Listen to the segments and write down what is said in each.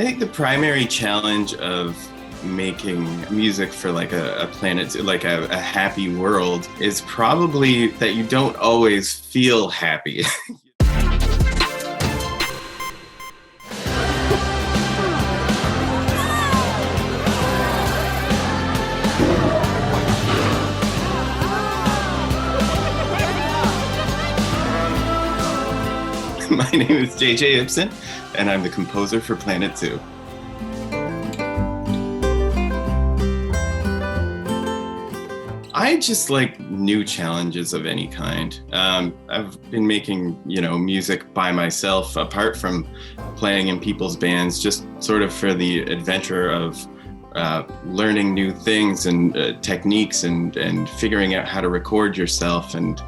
I think the primary challenge of making music for like a planet, like a happy world, is probably that you don't always feel happy. My name is JJ Ipsen, and I'm the composer for Planet Zoo. I just like new challenges of any kind. I've been making, music by myself, apart from playing in people's bands, just sort of for the adventure of learning new things and techniques and figuring out how to record yourself, and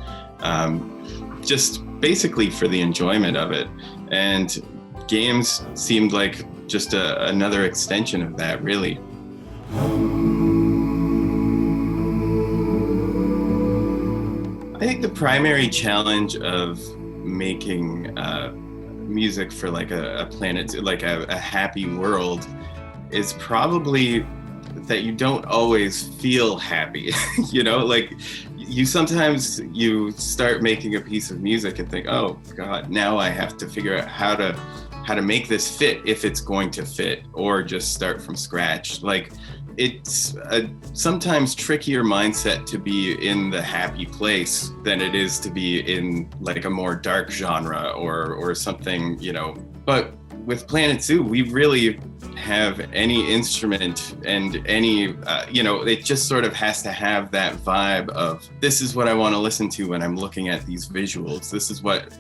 just basically for the enjoyment of it. And games seemed like just another extension of that, really. I think the primary challenge of making music for like a planet, like a happy world, is probably that you don't always feel happy. Like you sometimes start making a piece of music and think, oh God, now I have to figure out how to make this fit, if it's going to fit, or just start from scratch. Like, it's a sometimes trickier mindset to be in the happy place than it is to be in like a more dark genre or something, But with Planet Zoo, we really have any instrument and any, it just sort of has to have that vibe of, this is what I want to listen to when I'm looking at these visuals. This is what,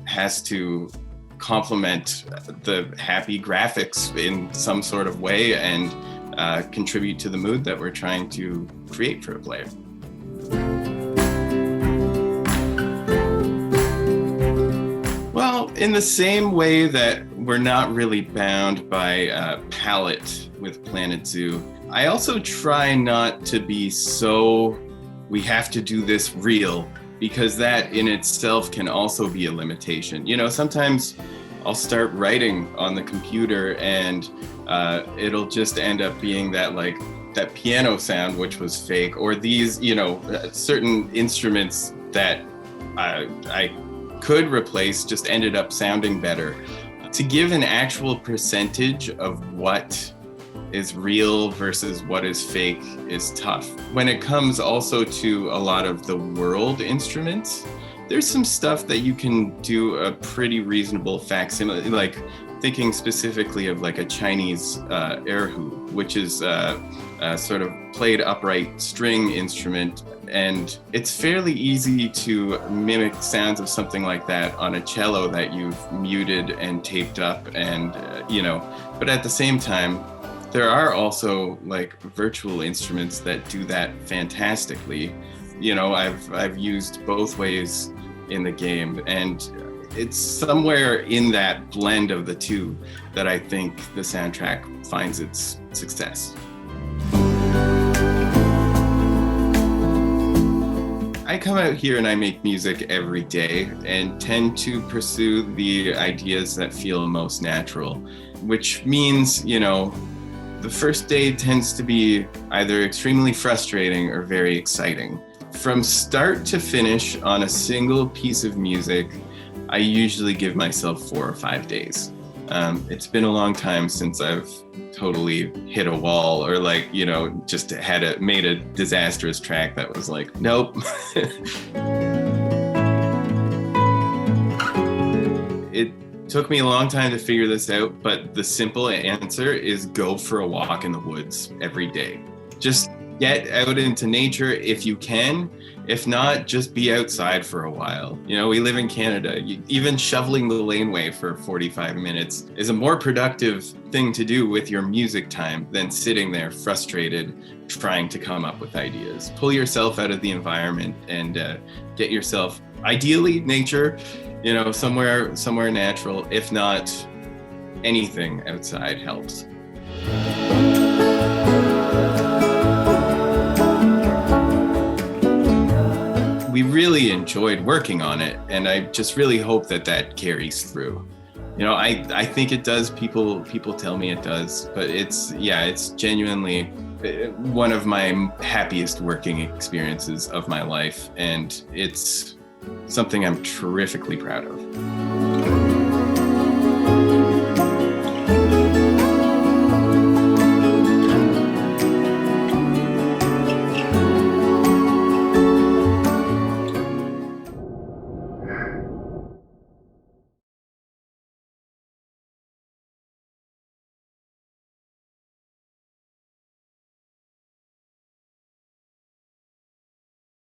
has to complement the happy graphics in some sort of way and contribute to the mood that we're trying to create for a player. Well, in the same way that we're not really bound by palette with Planet Zoo, I also try not to be so, we have to do this real, because that in itself can also be a limitation. Sometimes I'll start writing on the computer and it'll just end up being that piano sound, which was fake, or these, certain instruments that I could replace just ended up sounding better. To give an actual percentage of what is real versus what is fake is tough. When it comes also to a lot of the world instruments, there's some stuff that you can do a pretty reasonable facsimile, like thinking specifically of like a Chinese erhu, which is a sort of played upright string instrument. And it's fairly easy to mimic sounds of something like that on a cello that you've muted and taped up, and, but at the same time, there are also like virtual instruments that do that fantastically. I've used both ways in the game, and it's somewhere in that blend of the two that I think the soundtrack finds its success. I come out here and I make music every day and tend to pursue the ideas that feel most natural, which means, the first day tends to be either extremely frustrating or very exciting. From start to finish on a single piece of music, I usually give myself 4 or 5 days. It's been a long time since I've totally hit a wall or just made a disastrous track that was like, nope. It took me a long time to figure this out, but the simple answer is go for a walk in the woods every day. Just get out into nature if you can. If not, just be outside for a while. We live in Canada. Even shoveling the laneway for 45 minutes is a more productive thing to do with your music time than sitting there frustrated trying to come up with ideas. Pull yourself out of the environment and get yourself, ideally nature, somewhere natural. If not, anything outside helps. We really enjoyed working on it, and I just really hope that carries through. I think it does. People tell me it does, but it's genuinely one of my happiest working experiences of my life, and it's something I'm terrifically proud of.